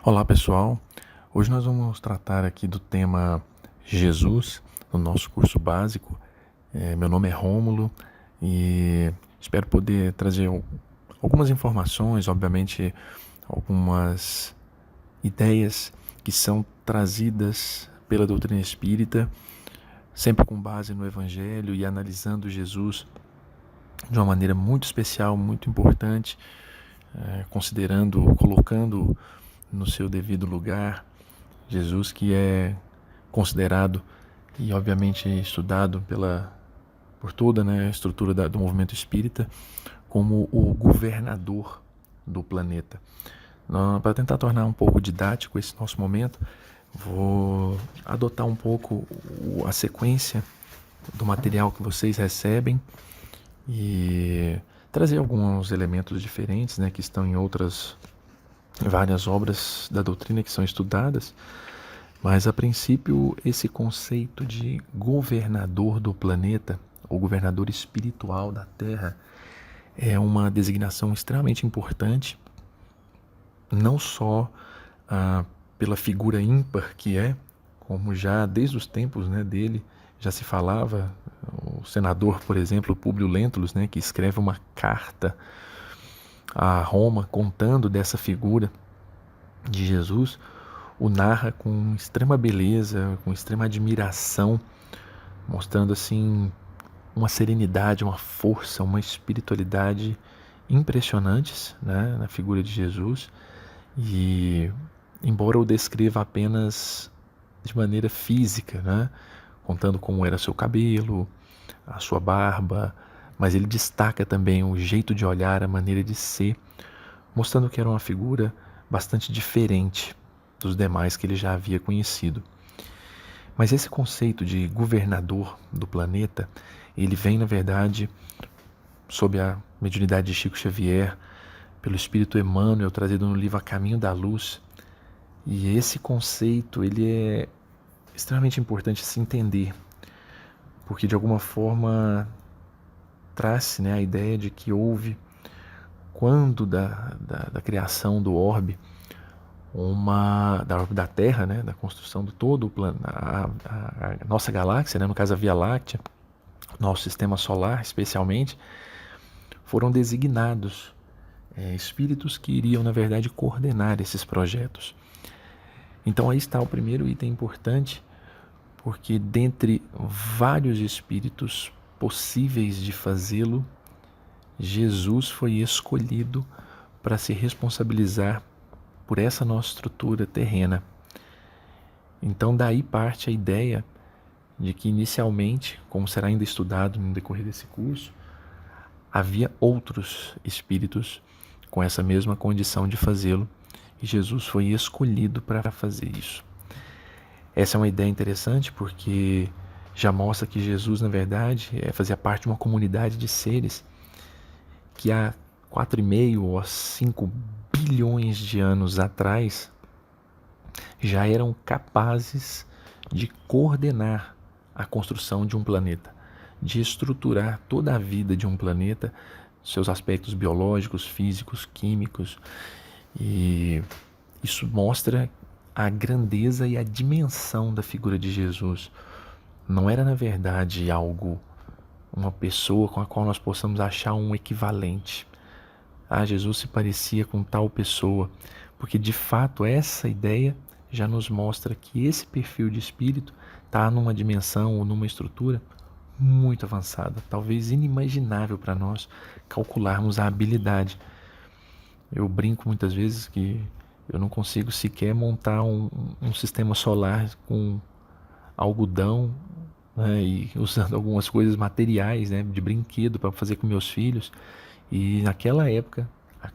Olá pessoal, hoje nós vamos tratar aqui do tema Jesus no nosso curso básico. Meu nome é Rômulo e espero poder trazer algumas informações, obviamente algumas ideias que são trazidas pela doutrina espírita, sempre com base no Evangelho e analisando Jesus de uma maneira muito especial, muito importante, colocando no seu devido lugar Jesus, que é considerado e obviamente estudado por toda, a estrutura do movimento espírita como o governador do planeta. Para tentar tornar um pouco didático esse nosso momento, vou adotar um pouco a sequência do material que vocês recebem e trazer alguns elementos diferentes, que estão em várias obras da doutrina que são estudadas. Mas, a princípio, esse conceito de governador do planeta, ou governador espiritual da Terra, é uma designação extremamente importante, não só pela figura ímpar que é, como já desde os tempos dele já se falava. O senador, por exemplo, Públio Lentulus, que escreve uma carta a Roma contando dessa figura de Jesus, o narra com extrema beleza, com extrema admiração, mostrando assim uma serenidade, uma força, uma espiritualidade impressionantes, na figura de Jesus. E embora o descreva apenas de maneira física, contando como era seu cabelo, a sua barba, mas ele destaca também o jeito de olhar, a maneira de ser, mostrando que era uma figura bastante diferente dos demais que ele já havia conhecido. Mas esse conceito de governador do planeta, ele vem, na verdade, sob a mediunidade de Chico Xavier, pelo Espírito Emmanuel, trazido no livro A Caminho da Luz. E esse conceito, ele é extremamente importante se entender, porque de alguma forma traz a ideia de que houve, quando da criação do orbe, da órbita da Terra, da construção de todo o a nossa galáxia, no caso a Via Láctea, nosso sistema solar especialmente, foram designados espíritos que iriam, na verdade, coordenar esses projetos. Então aí está o primeiro item importante, porque dentre vários espíritos possíveis de fazê-lo, Jesus foi escolhido para se responsabilizar por essa nossa estrutura terrena. Então daí parte a ideia de que inicialmente, como será ainda estudado no decorrer desse curso, havia outros espíritos com essa mesma condição de fazê-lo, e Jesus foi escolhido para fazer isso. Essa é uma ideia interessante porque já mostra que Jesus, na verdade, fazia parte de uma comunidade de seres que há 4,5 ou 5 bilhões de anos atrás já eram capazes de coordenar a construção de um planeta, de estruturar toda a vida de um planeta, seus aspectos biológicos, físicos, químicos. E isso mostra a grandeza e a dimensão da figura de Jesus. Não era, na verdade, uma pessoa com a qual nós possamos achar um equivalente. Jesus se parecia com tal pessoa, porque de fato essa ideia já nos mostra que esse perfil de espírito está numa dimensão ou numa estrutura muito avançada, talvez inimaginável para nós calcularmos a habilidade. Eu brinco muitas vezes que eu não consigo sequer montar um sistema solar com algodão, e usando algumas coisas materiais, de brinquedo para fazer com meus filhos. E naquela época, há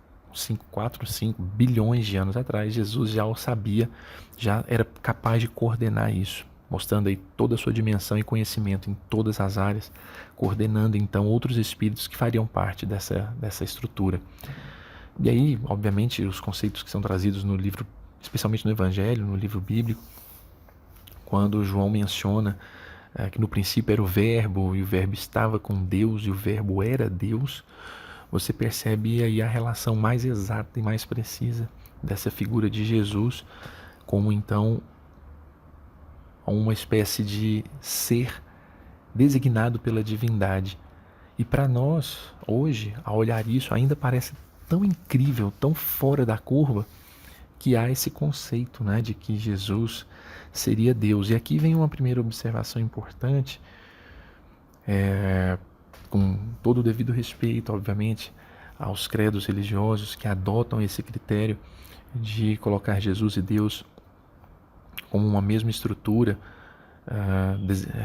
4, 5 bilhões de anos atrás, Jesus já o sabia, já era capaz de coordenar isso, mostrando aí toda a sua dimensão e conhecimento em todas as áreas, coordenando então outros espíritos que fariam parte dessa estrutura. E aí, obviamente, os conceitos que são trazidos no livro, especialmente no Evangelho, no livro bíblico, quando João menciona que no princípio era o Verbo, e o Verbo estava com Deus, e o Verbo era Deus, você percebe aí a relação mais exata e mais precisa dessa figura de Jesus como então uma espécie de ser designado pela divindade. E para nós, hoje, ao olhar isso, ainda parece tão incrível, tão fora da curva, que há esse conceito, né, de que Jesus seria Deus. E aqui vem uma primeira observação importante, com todo o devido respeito, obviamente, aos credos religiosos que adotam esse critério de colocar Jesus e Deus como uma mesma estrutura,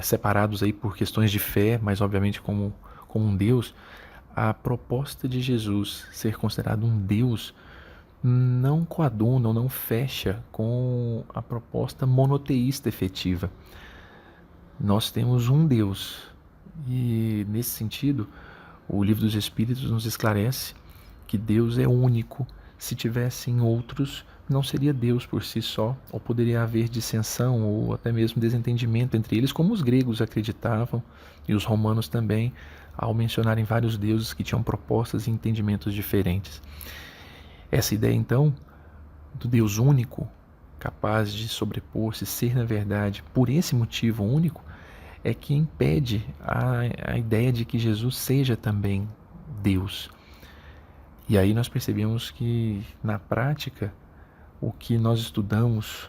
separados aí por questões de fé, mas obviamente como um Deus. A proposta de Jesus ser considerado um Deus não coaduna ou não fecha com a proposta monoteísta efetiva. Nós temos um Deus e, nesse sentido, o Livro dos Espíritos nos esclarece que Deus é único. Se tivessem outros, não seria Deus por si só, ou poderia haver dissensão ou até mesmo desentendimento entre eles, como os gregos acreditavam e os romanos também, ao mencionarem vários deuses que tinham propostas e entendimentos diferentes. Essa ideia, então, do Deus único, capaz de sobrepor-se, ser, na verdade, por esse motivo único, é que impede a ideia de que Jesus seja também Deus. E aí nós percebemos que, na prática, o que nós estudamos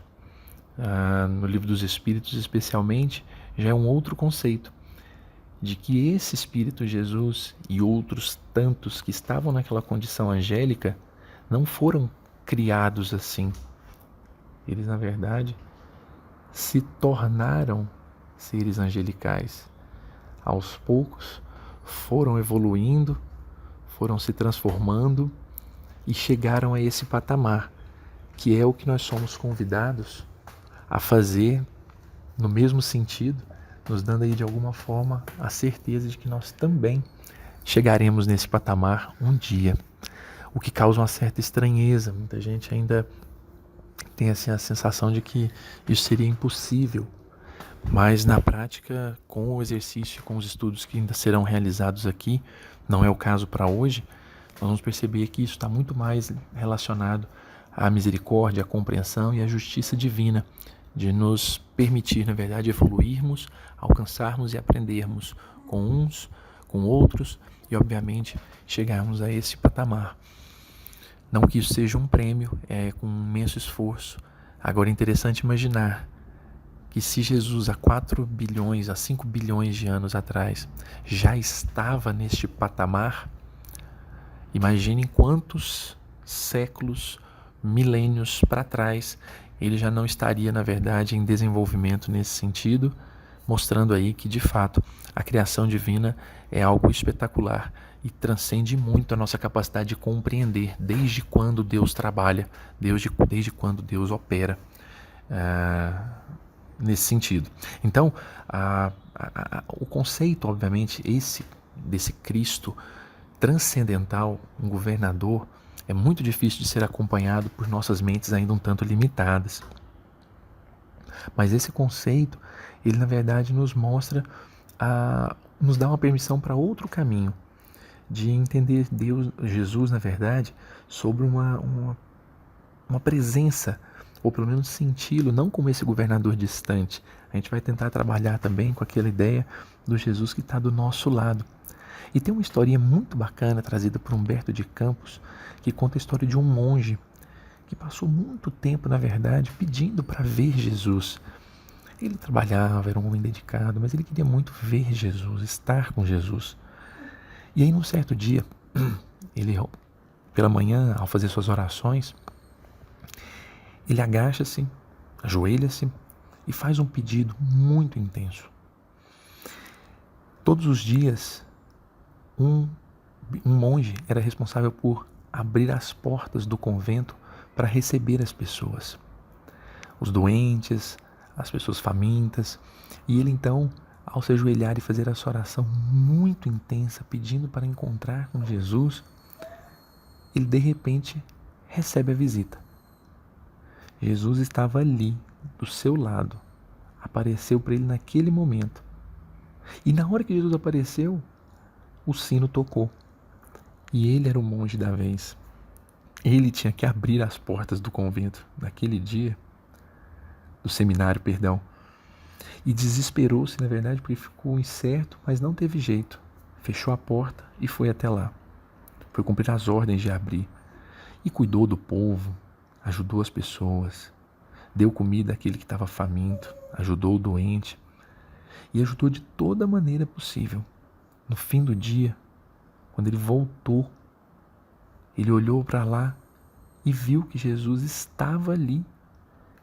no Livro dos Espíritos, especialmente, já é um outro conceito, de que esse Espírito Jesus e outros tantos que estavam naquela condição angélica não foram criados assim. Eles, na verdade, se tornaram seres angelicais. Aos poucos, foram evoluindo, foram se transformando e chegaram a esse patamar, que é o que nós somos convidados a fazer no mesmo sentido, nos dando aí de alguma forma a certeza de que nós também chegaremos nesse patamar um dia. O que causa uma certa estranheza. Muita gente ainda tem assim, a sensação de que isso seria impossível. Mas na prática, com o exercício, com os estudos que ainda serão realizados aqui, não é o caso para hoje, nós vamos perceber que isso está muito mais relacionado à misericórdia, à compreensão e à justiça divina, de nos permitir, na verdade, evoluirmos, alcançarmos e aprendermos com uns, com outros e, obviamente, chegarmos a esse patamar. Não que isso seja um prêmio, é com um imenso esforço. Agora é interessante imaginar que se Jesus há 4 bilhões, há 5 bilhões de anos atrás já estava neste patamar, imaginem quantos séculos, milênios para trás ele já não estaria, na verdade, em desenvolvimento nesse sentido, mostrando aí que, de fato, a criação divina é algo espetacular e transcende muito a nossa capacidade de compreender desde quando Deus trabalha, desde quando Deus opera nesse sentido. Então, o conceito, obviamente, desse Cristo transcendental, um governador, é muito difícil de ser acompanhado por nossas mentes ainda um tanto limitadas. Mas esse conceito, ele na verdade nos mostra, nos dá uma permissão para outro caminho, de entender Deus, Jesus, na verdade, sobre uma presença, ou pelo menos senti-lo, não como esse governador distante. A gente vai tentar trabalhar também com aquela ideia do Jesus que está do nosso lado. E tem uma historinha muito bacana trazida por Humberto de Campos, que conta a história de um monge que passou muito tempo, na verdade, pedindo para ver Jesus. Ele trabalhava, era um homem dedicado, mas ele queria muito ver Jesus, estar com Jesus. E aí, num certo dia, ele, pela manhã, ao fazer suas orações, ele agacha-se, ajoelha-se e faz um pedido muito intenso. Todos os dias, um monge era responsável por abrir as portas do convento para receber as pessoas, os doentes, as pessoas famintas. E ele então, ao se ajoelhar e fazer essa oração muito intensa, pedindo para encontrar com Jesus, ele de repente recebe a visita. Jesus estava ali, do seu lado, apareceu para ele naquele momento. E na hora que Jesus apareceu, o sino tocou. E ele era o monge da vez. Ele tinha que abrir as portas do convento naquele dia, do seminário, perdão. E desesperou-se, na verdade, porque ficou incerto, mas não teve jeito. Fechou a porta e foi até lá. Foi cumprir as ordens de abrir. E cuidou do povo, ajudou as pessoas, deu comida àquele que estava faminto, ajudou o doente e ajudou de toda maneira possível. No fim do dia, quando ele voltou, ele olhou para lá e viu que Jesus estava ali,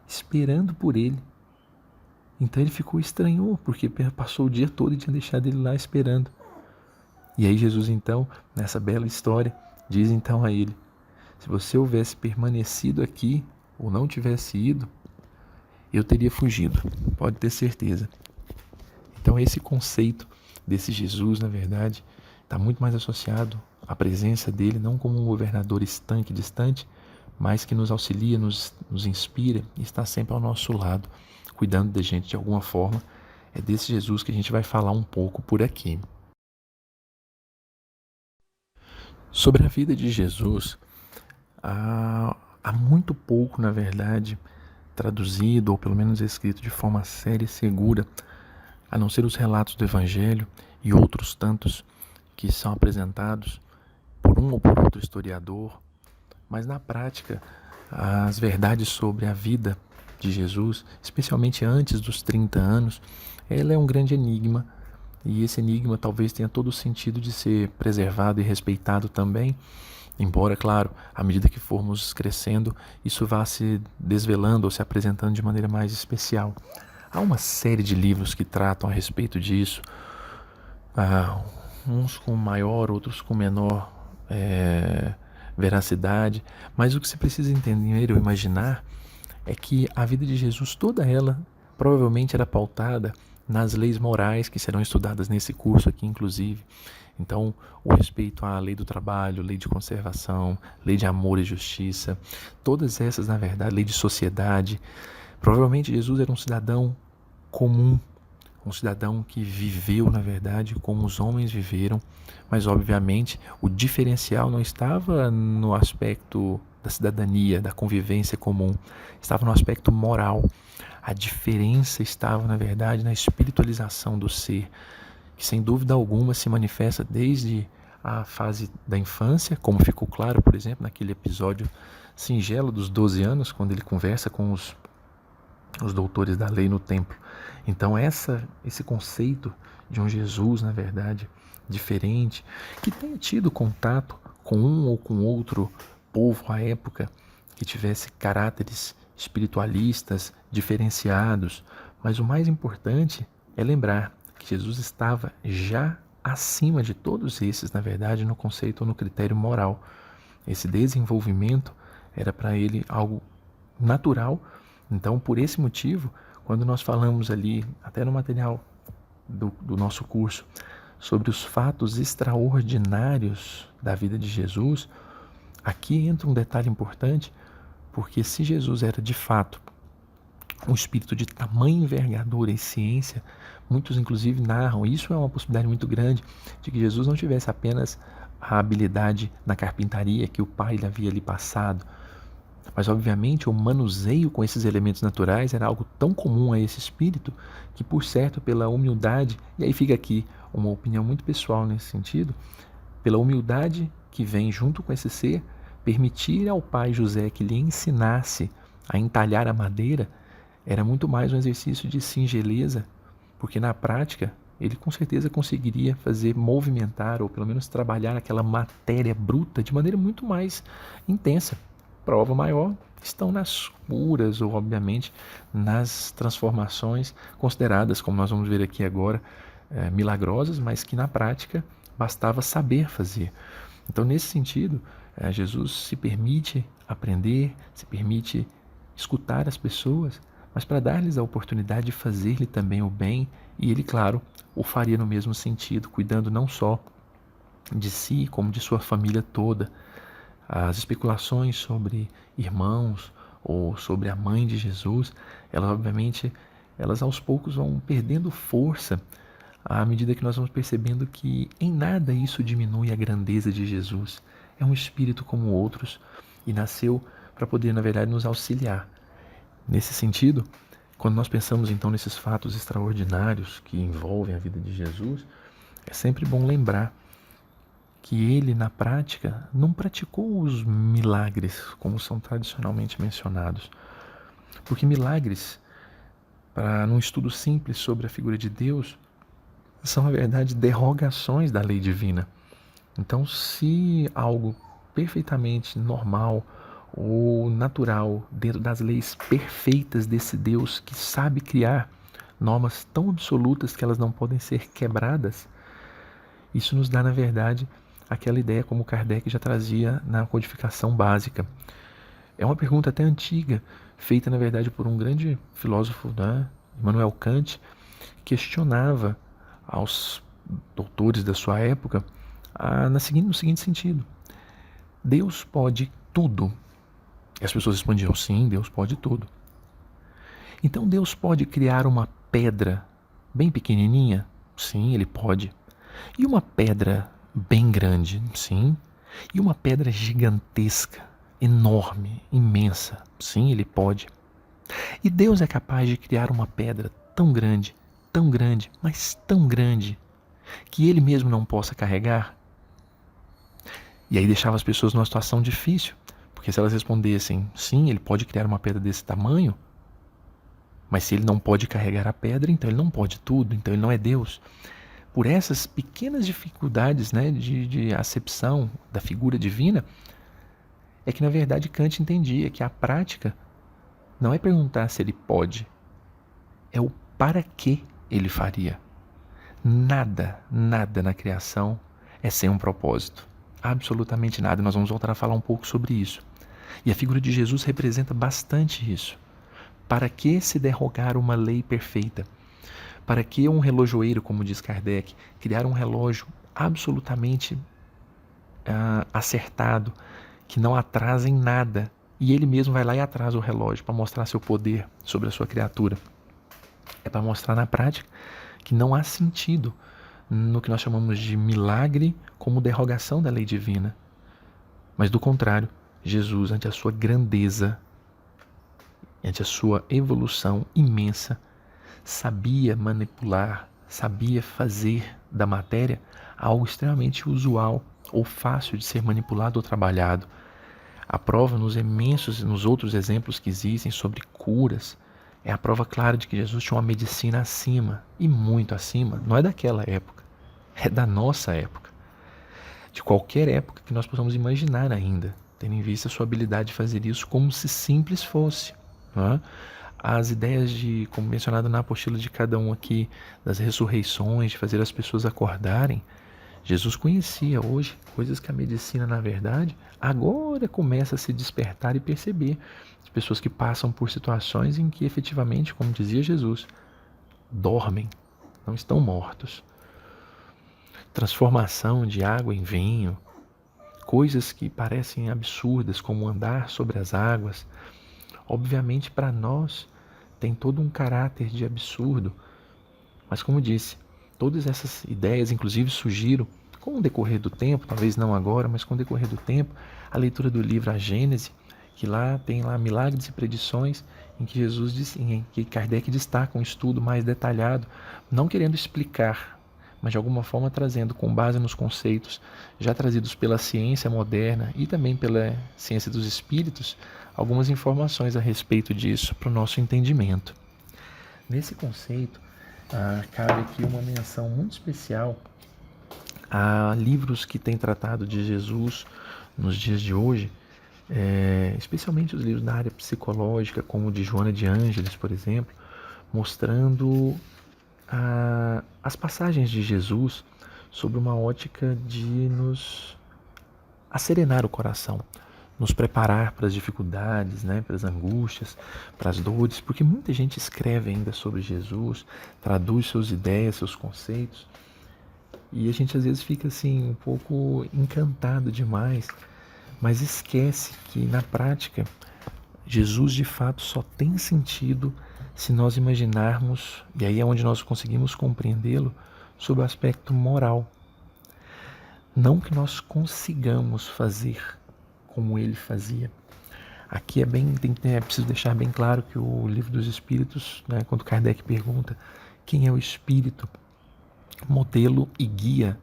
esperando por ele. Então ele ficou estranhou, porque passou o dia todo e tinha deixado ele lá esperando. E aí Jesus então, nessa bela história, diz então a ele: se você houvesse permanecido aqui, ou não tivesse ido, eu teria fugido, pode ter certeza. Então esse conceito desse Jesus, na verdade, está muito mais associado à presença dele, não como um governador estanque, distante, mas que nos auxilia, nos inspira e está sempre ao nosso lado, cuidando da gente de alguma forma. É desse Jesus que a gente vai falar um pouco por aqui. Sobre a vida de Jesus, há muito pouco, na verdade, traduzido ou pelo menos escrito de forma séria e segura, a não ser os relatos do Evangelho e outros tantos que são apresentados por um ou por outro historiador, mas na prática as verdades sobre a vida de Jesus, especialmente antes dos 30 anos, ela é um grande enigma, e esse enigma talvez tenha todo o sentido de ser preservado e respeitado também, embora, claro, à medida que formos crescendo, isso vá se desvelando ou se apresentando de maneira mais especial. Há uma série de livros que tratam a respeito disso, uns com maior, outros com menor veracidade, mas o que se precisa entender ou imaginar é que a vida de Jesus, toda ela, provavelmente era pautada nas leis morais que serão estudadas nesse curso aqui, inclusive. Então, o respeito à lei do trabalho, lei de conservação, lei de amor e justiça, todas essas, na verdade, lei de sociedade. Provavelmente Jesus era um cidadão comum, um cidadão que viveu, na verdade, como os homens viveram, mas, obviamente, o diferencial não estava no aspecto da cidadania, da convivência comum, estava no aspecto moral. A diferença estava, na verdade, na espiritualização do ser, que sem dúvida alguma se manifesta desde a fase da infância, como ficou claro, por exemplo, naquele episódio singelo dos 12 anos, quando ele conversa com os doutores da lei no templo. Então esse conceito de um Jesus, na verdade, diferente, que tenha tido contato com um ou com outro povo à época, que tivesse caráteres espiritualistas diferenciados, mas o mais importante é lembrar que Jesus estava já acima de todos esses, na verdade, no conceito ou no critério moral. Esse desenvolvimento era para ele algo natural. Então, por esse motivo, quando nós falamos ali, até no material do nosso curso, sobre os fatos extraordinários da vida de Jesus, aqui entra um detalhe importante, porque se Jesus era de fato um espírito de tamanha envergadura e ciência, muitos inclusive narram, e isso é uma possibilidade muito grande, de que Jesus não tivesse apenas a habilidade na carpintaria que o Pai lhe havia lhe passado, mas obviamente o manuseio com esses elementos naturais era algo tão comum a esse espírito que, por certo, pela humildade, e aí fica aqui uma opinião muito pessoal nesse sentido, pela humildade que vem junto com esse ser, permitir ao pai José que lhe ensinasse a entalhar a madeira era muito mais um exercício de singeleza, porque na prática ele com certeza conseguiria fazer movimentar ou pelo menos trabalhar aquela matéria bruta de maneira muito mais intensa. Prova maior estão nas curas ou, obviamente, nas transformações consideradas, como nós vamos ver aqui agora, milagrosas, mas que na prática bastava saber fazer. Então, nesse sentido, Jesus se permite aprender, se permite escutar as pessoas, mas para dar-lhes a oportunidade de fazer-lhe também o bem, e ele, claro, o faria no mesmo sentido, cuidando não só de si, como de sua família toda. As especulações sobre irmãos ou sobre a mãe de Jesus, elas obviamente, elas aos poucos vão perdendo força à medida que nós vamos percebendo que em nada isso diminui a grandeza de Jesus. É um espírito como outros, e nasceu para poder, na verdade, nos auxiliar. Nesse sentido, quando nós pensamos então nesses fatos extraordinários que envolvem a vida de Jesus, é sempre bom lembrar que ele, na prática, não praticou os milagres como são tradicionalmente mencionados. Porque milagres, para num estudo simples sobre a figura de Deus, são, na verdade, derrogações da lei divina. Então, se algo perfeitamente normal ou natural, dentro das leis perfeitas desse Deus que sabe criar normas tão absolutas que elas não podem ser quebradas, isso nos dá, na verdade, aquela ideia como Kardec já trazia na codificação básica. É uma pergunta até antiga, feita, na verdade, por um grande filósofo, né, Immanuel Kant, que questionava aos doutores da sua época no seguinte sentido: Deus pode tudo? E as pessoas respondiam: sim, Deus pode tudo. Então Deus pode criar uma pedra bem pequenininha? Sim, Ele pode. E uma pedra bem grande? Sim. E uma pedra gigantesca, enorme, imensa? Sim, Ele pode. E Deus é capaz de criar uma pedra tão grande, mas tão grande, que Ele mesmo não possa carregar? E aí deixava as pessoas numa situação difícil, porque se elas respondessem, sim, Ele pode criar uma pedra desse tamanho, mas se Ele não pode carregar a pedra, então Ele não pode tudo, então Ele não é Deus. Por essas pequenas dificuldades, né, de acepção da figura divina, é que na verdade Kant entendia que a prática não é perguntar se Ele pode, é o para que Ele faria. Nada na criação é sem um propósito. Absolutamente nada. Nós vamos voltar a falar um pouco sobre isso. E a figura de Jesus representa bastante isso. Para que se derrogar uma lei perfeita? Para que um relojoeiro, como diz Kardec, criar um relógio absolutamente acertado, que não atrasa em nada, e ele mesmo vai lá e atrasa o relógio para mostrar seu poder sobre a sua criatura? É para mostrar na prática que não há sentido no que nós chamamos de milagre como derrogação da lei divina. Mas do contrário, Jesus, ante a sua grandeza, ante a sua evolução imensa, sabia manipular, sabia fazer da matéria algo extremamente usual ou fácil de ser manipulado ou trabalhado. A prova nos outros exemplos que existem sobre curas, é a prova clara de que Jesus tinha uma medicina acima, e muito acima, não é daquela época, é da nossa época. De qualquer época que nós possamos imaginar ainda, tendo em vista a sua habilidade de fazer isso como se simples fosse. Não é? As ideias de, como mencionado na apostila de cada um aqui, das ressurreições, de fazer as pessoas acordarem, Jesus conhecia hoje coisas que a medicina, na verdade, agora começa a se despertar e perceber. As pessoas que passam por situações em que efetivamente, como dizia Jesus, dormem, não estão mortos. Transformação de água em vinho, coisas que parecem absurdas, como andar sobre as águas, obviamente para nós tem todo um caráter de absurdo, mas como disse, todas essas ideias inclusive surgiram com o decorrer do tempo, talvez não agora, mas com o decorrer do tempo, a leitura do livro A Gênese, que lá tem lá milagres e predições, em que em que Kardec destaca um estudo mais detalhado, não querendo explicar, mas de alguma forma trazendo, com base nos conceitos já trazidos pela ciência moderna e também pela ciência dos espíritos, algumas informações a respeito disso para o nosso entendimento. Nesse conceito, cabe aqui uma menção muito especial a livros que têm tratado de Jesus nos dias de hoje, especialmente os livros da área psicológica, como o de Joana de Ângeles, por exemplo, mostrando as passagens de Jesus sob uma ótica de nos acerenar o coração, nos preparar para as dificuldades, né, para as angústias, para as dores, porque muita gente escreve ainda sobre Jesus, traduz suas ideias, seus conceitos, e a gente às vezes fica assim um pouco encantado demais, mas esquece que na prática Jesus de fato só tem sentido se nós imaginarmos, e aí é onde nós conseguimos compreendê-lo, sob o aspecto moral. Não que nós consigamos fazer como ele fazia. Aqui é preciso deixar bem claro que o Livro dos Espíritos, né, quando Kardec pergunta quem é o Espírito, modelo e guia,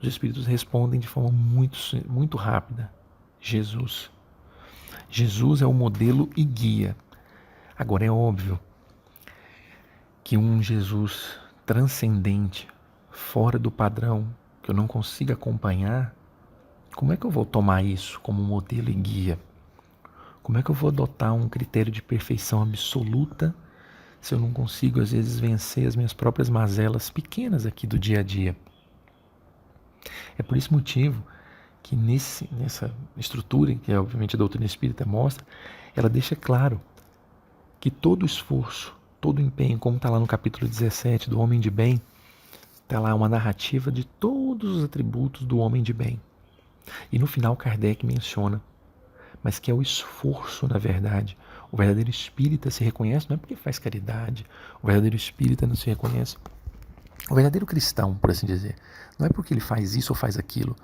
os Espíritos respondem de forma muito rápida: Jesus. Jesus é o modelo e guia. Agora é óbvio que um Jesus transcendente, fora do padrão, que eu não consigo acompanhar, como é que eu vou tomar isso como modelo e guia? Como é que eu vou adotar um critério de perfeição absoluta se eu não consigo, às vezes, vencer as minhas próprias mazelas pequenas aqui do dia a dia? É por esse motivo que nessa estrutura, que obviamente a doutrina espírita mostra, ela deixa claro que todo esforço, todo empenho, como está lá no capítulo 17 do Homem de Bem, está lá uma narrativa de todos os atributos do homem de bem. E no final Kardec menciona, mas que é o esforço, na verdade. O verdadeiro espírita se reconhece não é porque faz caridade, o verdadeiro espírita não se reconhece. O verdadeiro cristão, por assim dizer, não é porque ele faz isso ou faz aquilo.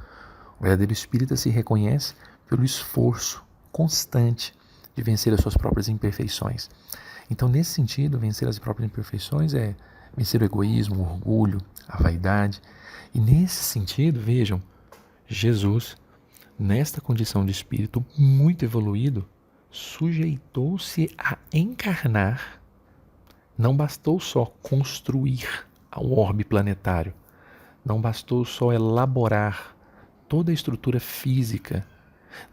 O verdadeiro espírita se reconhece pelo esforço constante de vencer as suas próprias imperfeições. Então, nesse sentido, vencer as próprias imperfeições é vencer o egoísmo, o orgulho, a vaidade. E nesse sentido, vejam, Jesus, nesta condição de espírito muito evoluído, sujeitou-se a encarnar. Não bastou só construir o orbe planetário, não bastou só elaborar toda a estrutura física,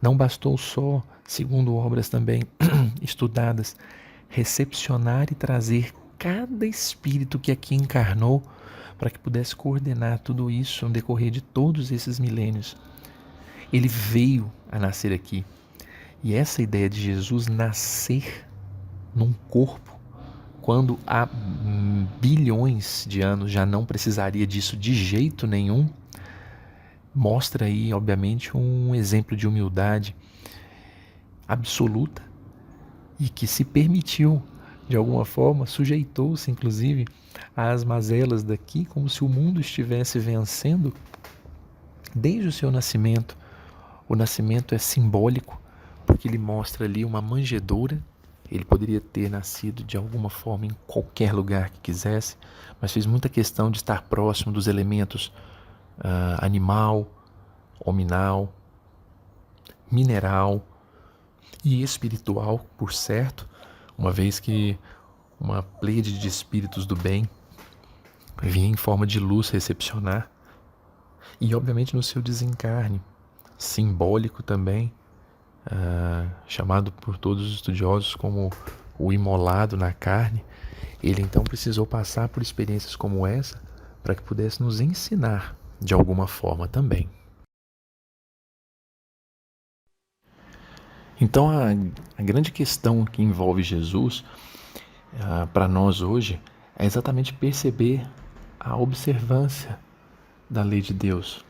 não bastou só, segundo obras também estudadas, recepcionar e trazer cada espírito que aqui encarnou para que pudesse coordenar tudo isso no decorrer de todos esses milênios. Ele veio a nascer aqui. E essa ideia de Jesus nascer num corpo, quando há bilhões de anos já não precisaria disso de jeito nenhum, mostra aí, obviamente, um exemplo de humildade absoluta e que se permitiu, de alguma forma, sujeitou-se, inclusive, às mazelas daqui, como se o mundo estivesse vencendo desde o seu nascimento. O nascimento é simbólico, porque ele mostra ali uma manjedoura. Ele poderia ter nascido de alguma forma em qualquer lugar que quisesse, mas fez muita questão de estar próximo dos elementos animal, hominal, mineral e espiritual, por certo, uma vez que uma pleiade de espíritos do bem vinha em forma de luz recepcionar. E obviamente no seu desencarne, simbólico também, chamado por todos os estudiosos como o imolado na carne, ele então precisou passar por experiências como essa para que pudesse nos ensinar de alguma forma também. Então a grande questão que envolve Jesus para nós hoje é exatamente perceber a observância da lei de Deus,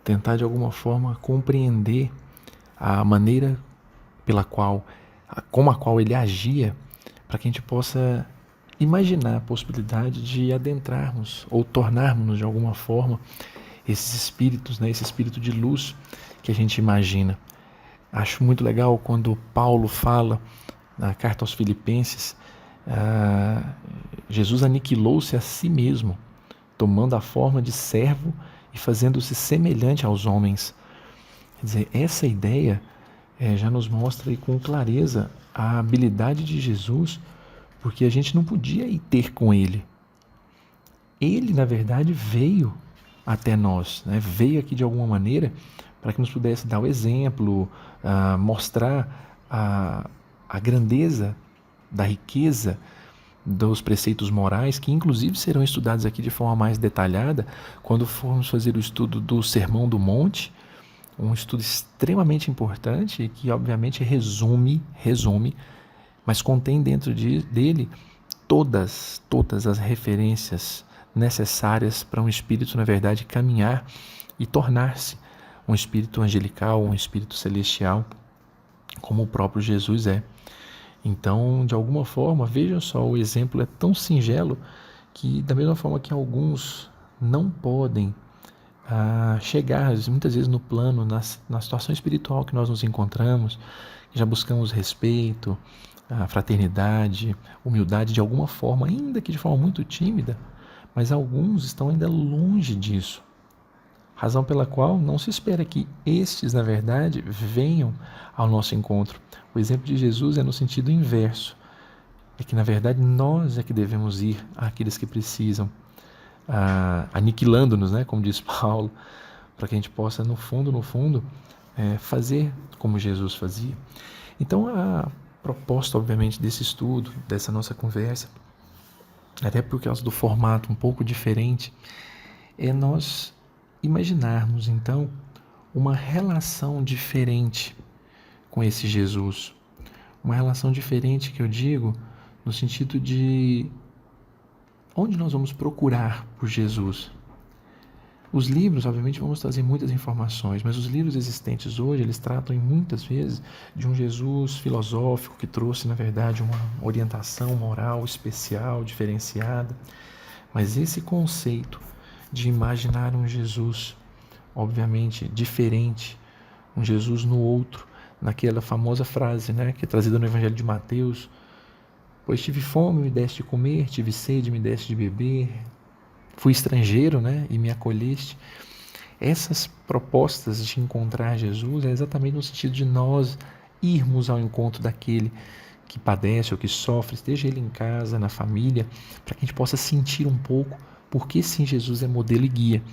tentar de alguma forma compreender a maneira como a qual ele agia, para que a gente possa imaginar a possibilidade de adentrarmos ou tornarmos de alguma forma esses espíritos, né, esse espírito de luz que a gente imagina. Acho muito legal quando Paulo fala na carta aos Filipenses, Jesus aniquilou-se a si mesmo, tomando a forma de servo e fazendo-se semelhante aos homens. Quer dizer, essa ideia já nos mostra aí com clareza a habilidade de Jesus, porque a gente não podia ir ter com ele. Ele, na verdade, veio até nós, né? Veio aqui de alguma maneira para que nos pudesse dar o exemplo, mostrar a grandeza da riqueza dos preceitos morais, que inclusive serão estudados aqui de forma mais detalhada quando formos fazer o estudo do Sermão do Monte, um estudo extremamente importante e que obviamente resume, mas contém dentro dele todas as referências necessárias para um espírito, na verdade, caminhar e tornar-se um espírito angelical, um espírito celestial, como o próprio Jesus é. Então, de alguma forma, vejam só, o exemplo é tão singelo que, da mesma forma que alguns não podem a chegar muitas vezes no plano, na situação espiritual que nós nos encontramos, já buscamos respeito, a fraternidade, humildade de alguma forma, ainda que de forma muito tímida, mas alguns estão ainda longe disso. Razão pela qual não se espera que estes, na verdade, venham ao nosso encontro. O exemplo de Jesus é no sentido inverso. É que, na verdade, nós é que devemos ir àqueles que precisam, aniquilando-nos, né, como diz Paulo, para que a gente possa, no fundo, fazer como Jesus fazia. Então, a proposta, obviamente, desse estudo, dessa nossa conversa, até por causa do formato um pouco diferente, é nós imaginarmos, então, uma relação diferente com esse Jesus. Uma relação diferente que eu digo no sentido de onde nós vamos procurar por Jesus. Os livros, obviamente, vamos trazer muitas informações, mas os livros existentes hoje, eles tratam muitas vezes de um Jesus filosófico que trouxe, na verdade, uma orientação moral especial, diferenciada. Mas esse conceito de imaginar um Jesus, obviamente, diferente, um Jesus no outro, naquela famosa frase, né, que é trazida no Evangelho de Mateus: pois tive fome, me deste de comer, tive sede, me deste de beber, fui estrangeiro, né, e me acolheste. Essas propostas de encontrar Jesus é exatamente no sentido de nós irmos ao encontro daquele que padece ou que sofre, esteja ele em casa, na família, para que a gente possa sentir um pouco porque sim, Jesus é modelo e guia.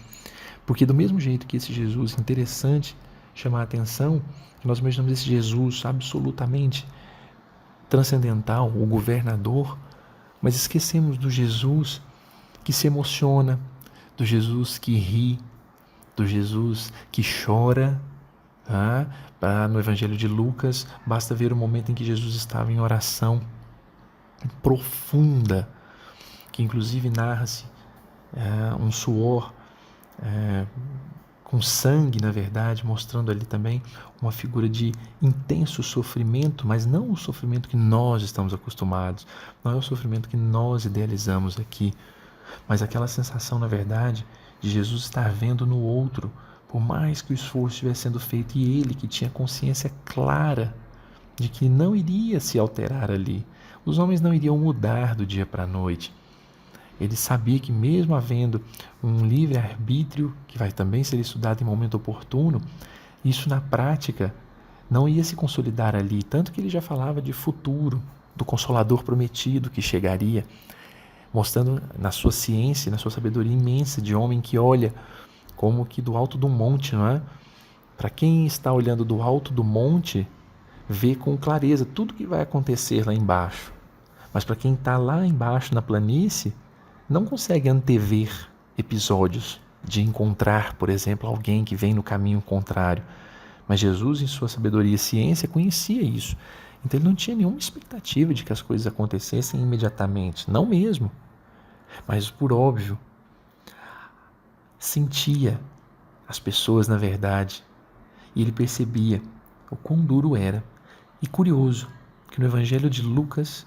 Porque do mesmo jeito que esse Jesus interessante chamar a atenção, nós imaginamos esse Jesus absolutamente transcendental, o governador, mas esquecemos do Jesus que se emociona, do Jesus que ri, do Jesus que chora. No Evangelho de Lucas, basta ver o momento em que Jesus estava em oração profunda, que inclusive narra-se um suor com sangue, na verdade, mostrando ali também uma figura de intenso sofrimento, mas não o sofrimento que nós estamos acostumados, não é o sofrimento que nós idealizamos aqui, mas aquela sensação, na verdade, de Jesus estar vendo no outro, por mais que o esforço estivesse sendo feito, e ele que tinha consciência clara de que não iria se alterar ali, os homens não iriam mudar do dia para a noite. Ele sabia que mesmo havendo um livre-arbítrio, que vai também ser estudado em momento oportuno, isso na prática não ia se consolidar ali, tanto que ele já falava de futuro, do Consolador prometido que chegaria, mostrando na sua ciência, na sua sabedoria imensa de homem que olha como que do alto do monte, não é? Para quem está olhando do alto do monte, vê com clareza tudo que vai acontecer lá embaixo. Mas para quem está lá embaixo na planície, não consegue antever episódios de encontrar, por exemplo, alguém que vem no caminho contrário. Mas Jesus, em sua sabedoria e ciência, conhecia isso. Então ele não tinha nenhuma expectativa de que as coisas acontecessem imediatamente. Não mesmo. Mas, por óbvio, sentia as pessoas na verdade. E ele percebia o quão duro era. E curioso que no Evangelho de Lucas,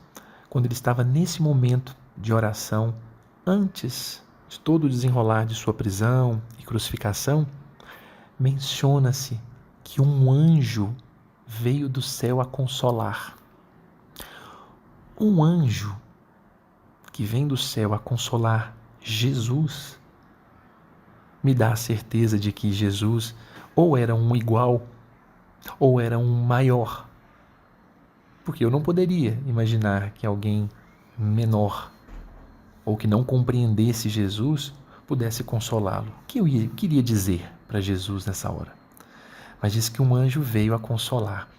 quando ele estava nesse momento de oração, antes de todo o desenrolar de sua prisão e crucificação, menciona-se que um anjo veio do céu a consolar. Um anjo que vem do céu a consolar Jesus me dá a certeza de que Jesus ou era um igual ou era um maior. Porque eu não poderia imaginar que alguém menor ou que não compreendesse Jesus pudesse consolá-lo. O que eu queria dizer para Jesus nessa hora? Mas diz que um anjo veio a consolar.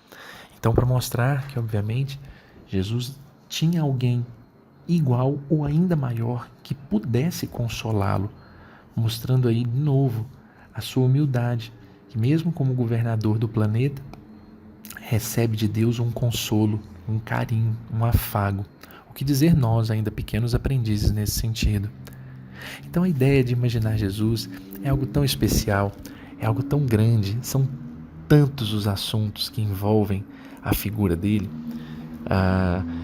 Então, para mostrar que, obviamente, Jesus tinha alguém igual ou ainda maior que pudesse consolá-lo, mostrando aí de novo a sua humildade, que mesmo como governador do planeta, recebe de Deus um consolo, um carinho, um afago. O que dizer nós, ainda pequenos aprendizes nesse sentido? Então a ideia de imaginar Jesus é algo tão especial, é algo tão grande, são tantos os assuntos que envolvem a figura dele,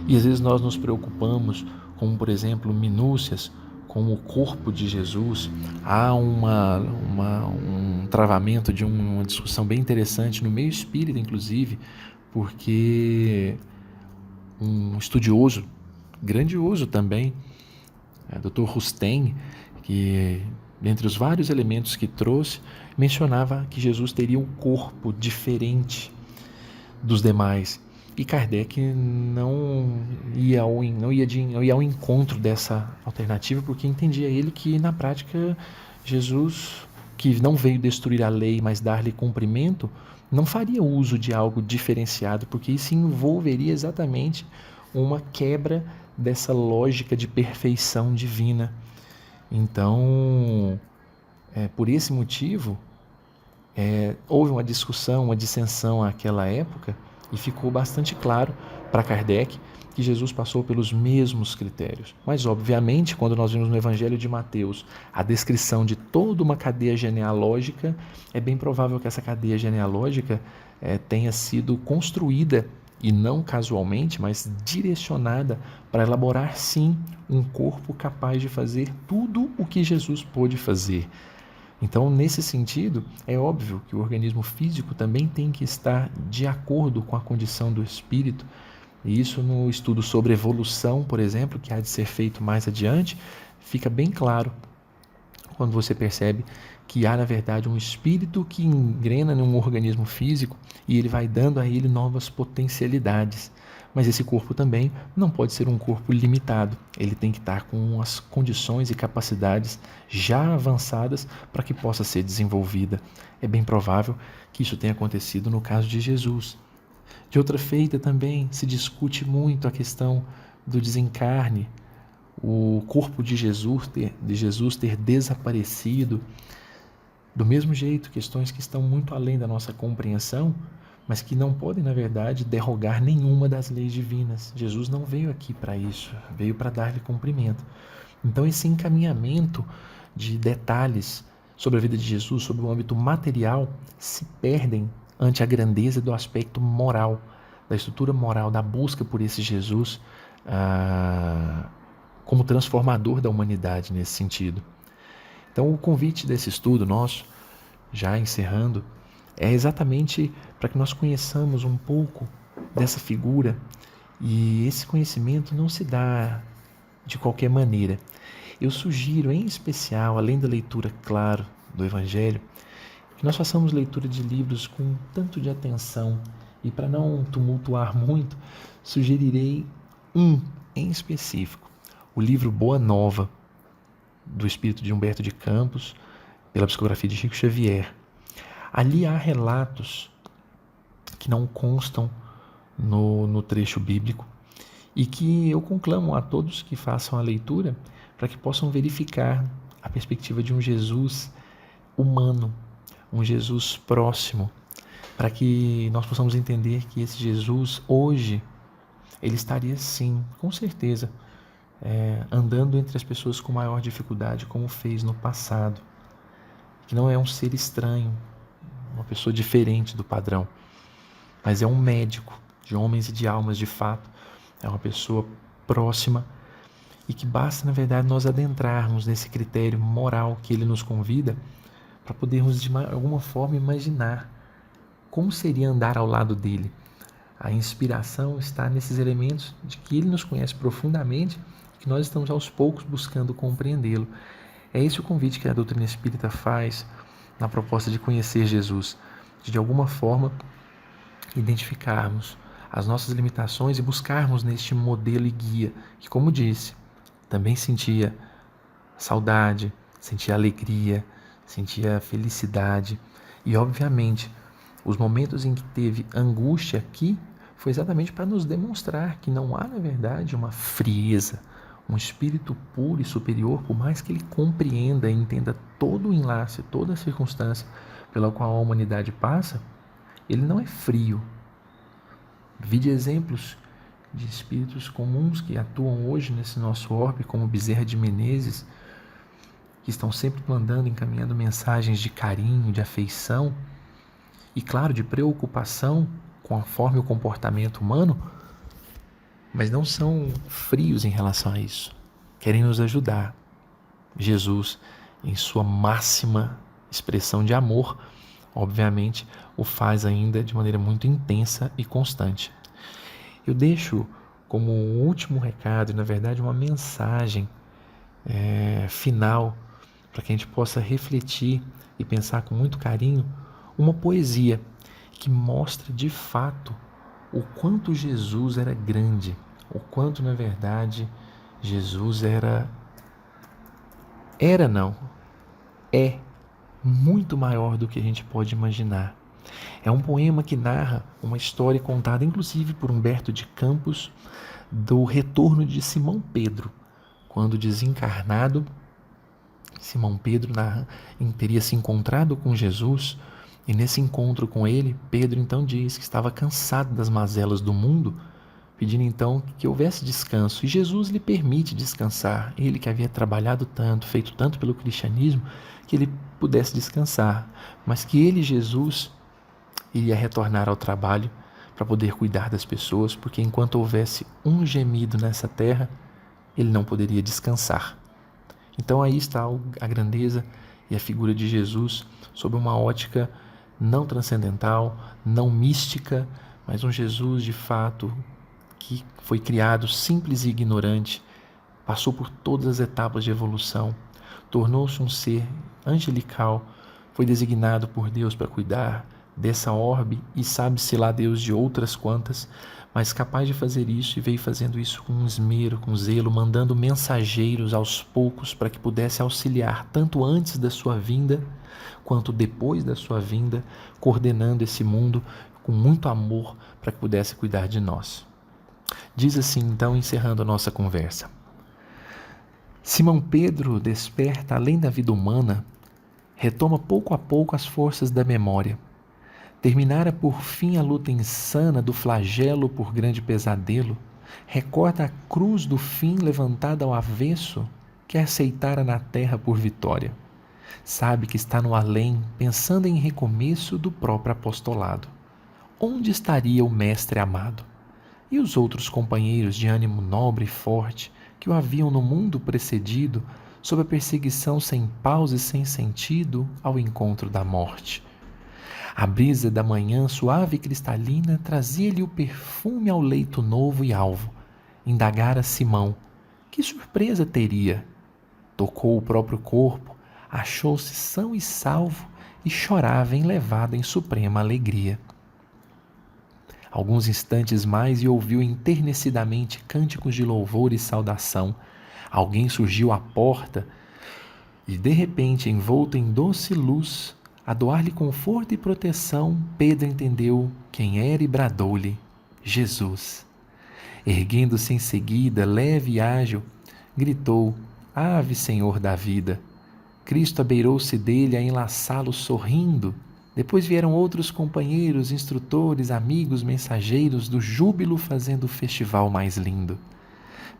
e às vezes nós nos preocupamos com, por exemplo, minúcias, com o corpo de Jesus, há um travamento de uma discussão bem interessante no meio espírita, inclusive, porque um estudioso grandioso também, Dr. Rustem, que dentre os vários elementos que trouxe, mencionava que Jesus teria um corpo diferente dos demais. E Kardec não ia ao encontro dessa alternativa, porque entendia ele que, na prática, Jesus, que não veio destruir a lei, mas dar-lhe cumprimento, não faria uso de algo diferenciado, porque isso envolveria exatamente uma quebra dessa lógica de perfeição divina. Então, por esse motivo, houve uma discussão, uma dissensão naquela época, e ficou bastante claro para Kardec que Jesus passou pelos mesmos critérios. Mas, obviamente, quando nós vimos no Evangelho de Mateus a descrição de toda uma cadeia genealógica, é bem provável que essa cadeia genealógica tenha sido construída, e não casualmente, mas direcionada para elaborar, sim, um corpo capaz de fazer tudo o que Jesus pôde fazer. Então, nesse sentido, é óbvio que o organismo físico também tem que estar de acordo com a condição do espírito. E isso, no estudo sobre evolução, por exemplo, que há de ser feito mais adiante, fica bem claro quando você percebe que há, na verdade, um espírito que engrena num organismo físico e ele vai dando a ele novas potencialidades. Mas esse corpo também não pode ser um corpo limitado. Ele tem que estar com as condições e capacidades já avançadas para que possa ser desenvolvida. É bem provável que isso tenha acontecido no caso de Jesus. De outra feita também se discute muito a questão do desencarne, o corpo de Jesus ter desaparecido. Do mesmo jeito, questões que estão muito além da nossa compreensão, mas que não podem, na verdade, derrogar nenhuma das leis divinas. Jesus não veio aqui para isso, veio para dar-lhe cumprimento. Então, esse encaminhamento de detalhes sobre a vida de Jesus, sobre o âmbito material, se perdem ante a grandeza do aspecto moral, da estrutura moral, da busca por esse Jesus como transformador da humanidade nesse sentido. Então, o convite desse estudo nosso, já encerrando, é exatamente para que nós conheçamos um pouco dessa figura, e esse conhecimento não se dá de qualquer maneira. Eu sugiro, em especial, além da leitura, claro, do Evangelho, que nós façamos leitura de livros com um tanto de atenção, e para não tumultuar muito, sugerirei um em específico, o livro Boa Nova, do espírito de Humberto de Campos, pela psicografia de Chico Xavier. Ali há relatos que não constam no trecho bíblico e que eu conclamo a todos que façam a leitura para que possam verificar a perspectiva de um Jesus humano, um Jesus próximo, para que nós possamos entender que esse Jesus, hoje, ele estaria sim, com certeza, andando entre as pessoas com maior dificuldade, como fez no passado, que não é um ser estranho, uma pessoa diferente do padrão, mas é um médico de homens e de almas de fato, é uma pessoa próxima e que basta, na verdade, nós adentrarmos nesse critério moral que ele nos convida para podermos, de alguma forma, imaginar como seria andar ao lado dele. A inspiração está nesses elementos de que ele nos conhece profundamente e que nós estamos aos poucos buscando compreendê-lo. É esse o convite que a doutrina espírita faz na proposta de conhecer Jesus, de alguma forma identificarmos as nossas limitações e buscarmos neste modelo e guia que, como disse, também sentia saudade, sentia alegria, sentia felicidade e, obviamente, os momentos em que teve angústia aqui foi exatamente para nos demonstrar que não há, na verdade, uma frieza, um espírito puro e superior, por mais que ele compreenda e entenda todo o enlace, toda a circunstância pela qual a humanidade passa, ele não é frio. Vide exemplos de espíritos comuns que atuam hoje nesse nosso orbe, como Bezerra de Menezes, que estão sempre mandando, encaminhando mensagens de carinho, de afeição e, claro, de preocupação com a forma e o comportamento humano, mas não são frios em relação a isso. Querem nos ajudar. Jesus, em sua máxima expressão de amor, obviamente, o faz ainda de maneira muito intensa e constante. Eu deixo como último recado, e na verdade uma mensagem final, para que a gente possa refletir e pensar com muito carinho, uma poesia que mostra de fato o quanto Jesus era grande, o quanto na verdade Jesus é muito maior do que a gente pode imaginar. É um poema que narra uma história contada inclusive por Humberto de Campos do retorno de Simão Pedro, quando desencarnado, Simão Pedro teria se encontrado com Jesus, e nesse encontro com ele, Pedro então diz que estava cansado das mazelas do mundo, pedindo então que houvesse descanso, e Jesus lhe permite descansar, ele que havia trabalhado tanto, feito tanto pelo cristianismo, que ele pudesse descansar, mas que ele, Jesus, iria retornar ao trabalho para poder cuidar das pessoas, porque enquanto houvesse um gemido nessa terra, ele não poderia descansar. Então aí está a grandeza e a figura de Jesus sob uma ótica não transcendental, não mística, mas um Jesus de fato que foi criado simples e ignorante, passou por todas as etapas de evolução, tornou-se um ser angelical, foi designado por Deus para cuidar dessa orbe e sabe-se lá Deus de outras quantas, mas capaz de fazer isso, e veio fazendo isso com esmero, com zelo, mandando mensageiros aos poucos para que pudesse auxiliar tanto antes da sua vinda quanto depois da sua vinda, coordenando esse mundo com muito amor para que pudesse cuidar de nós. Diz assim, então, encerrando a nossa conversa: Simão Pedro desperta além da vida humana, retoma pouco a pouco as forças da memória. Terminara por fim a luta insana do flagelo por grande pesadelo, recorda a cruz do fim levantada ao avesso, que aceitara na terra por vitória. Sabe que está no além, pensando em recomeço do próprio apostolado. Onde estaria o mestre amado? E os outros companheiros de ânimo nobre e forte, que o haviam no mundo precedido, sob a perseguição sem pausa e sem sentido, ao encontro da morte? A brisa da manhã suave e cristalina trazia-lhe o perfume ao leito novo e alvo. Indagara Simão: que surpresa teria? Tocou o próprio corpo, achou-se são e salvo e chorava enlevado em suprema alegria. Alguns instantes mais e ouviu enternecidamente cânticos de louvor e saudação. Alguém surgiu à porta e, de repente, envolto em doce luz, a doar-lhe conforto e proteção, Pedro entendeu quem era e bradou-lhe: Jesus. Erguendo-se em seguida, leve e ágil, gritou: Ave, Senhor da vida! Cristo abeirou-se dele a enlaçá-lo sorrindo. Depois vieram outros companheiros, instrutores, amigos, mensageiros do júbilo fazendo o festival mais lindo.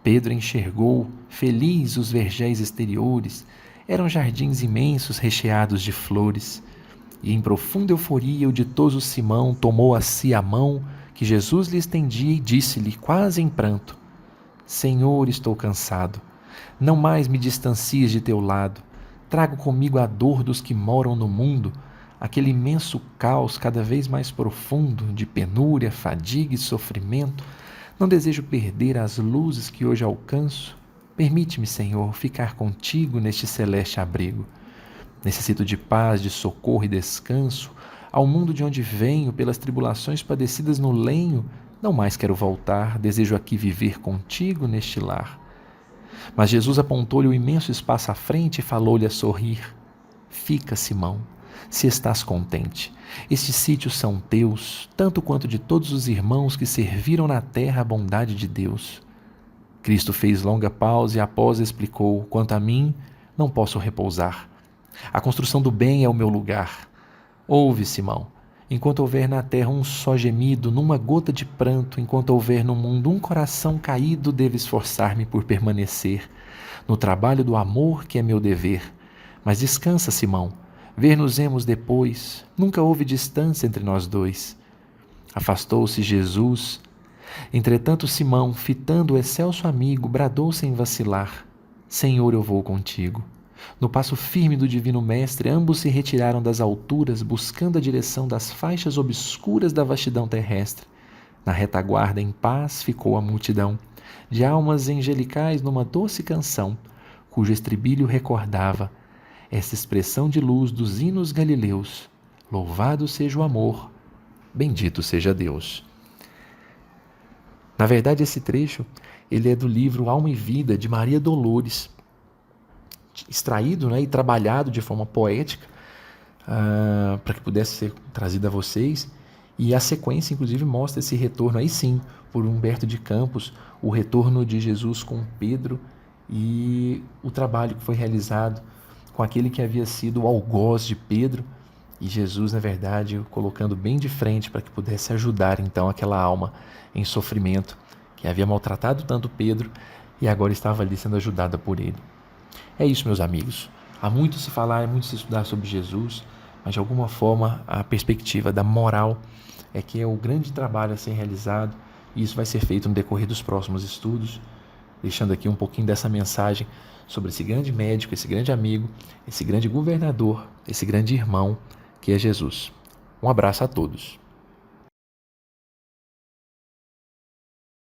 Pedro enxergou, feliz, os vergéis exteriores. Eram jardins imensos recheados de flores. E em profunda euforia o ditoso Simão tomou a si a mão que Jesus lhe estendia e disse-lhe, quase em pranto: Senhor, estou cansado. Não mais me distancies de teu lado. Trago comigo a dor dos que moram no mundo, aquele imenso caos cada vez mais profundo de penúria, fadiga e sofrimento. Não desejo perder as luzes que hoje alcanço. Permite-me, Senhor, ficar contigo neste celeste abrigo. Necessito de paz, de socorro e descanso. Ao mundo de onde venho, pelas tribulações padecidas no lenho, não mais quero voltar, desejo aqui viver contigo neste lar. Mas Jesus apontou-lhe o imenso espaço à frente e falou-lhe a sorrir: Fica, Simão, se estás contente. Estes sítios são teus, tanto quanto de todos os irmãos que serviram na terra a bondade de Deus. Cristo fez longa pausa e após explicou: Quanto a mim, não posso repousar. A construção do bem é o meu lugar. Ouve, Simão, enquanto houver na terra um só gemido, numa gota de pranto, enquanto houver no mundo um coração caído, devo esforçar-me por permanecer no trabalho do amor que é meu dever. Mas descansa, Simão, ver-nos-emos depois. Nunca houve distância entre nós dois. Afastou-se Jesus. Entretanto, Simão, fitando o excelso amigo, bradou sem vacilar: Senhor, eu vou contigo. No passo firme do Divino Mestre, ambos se retiraram das alturas, buscando a direção das faixas obscuras da vastidão terrestre. Na retaguarda, em paz, ficou a multidão, de almas angelicais numa doce canção, cujo estribilho recordava essa expressão de luz dos hinos galileus: louvado seja o amor, bendito seja Deus. Na verdade, esse trecho ele é do livro Alma e Vida, de Maria Dolores, extraído, né, e trabalhado de forma poética para que pudesse ser trazido a vocês. E a sequência, inclusive, mostra esse retorno, aí sim, por Humberto de Campos, o retorno de Jesus com Pedro e o trabalho que foi realizado com aquele que havia sido o algoz de Pedro, e Jesus, na verdade, o colocando bem de frente para que pudesse ajudar, então, aquela alma em sofrimento que havia maltratado tanto Pedro e agora estava ali sendo ajudada por ele. É isso, meus amigos. Há muito se falar, muito se estudar sobre Jesus, mas de alguma forma a perspectiva da moral é que é o grande trabalho a ser realizado, e isso vai ser feito no decorrer dos próximos estudos, deixando aqui um pouquinho dessa mensagem sobre esse grande médico, esse grande amigo, esse grande governador, esse grande irmão que é Jesus. Um abraço a todos.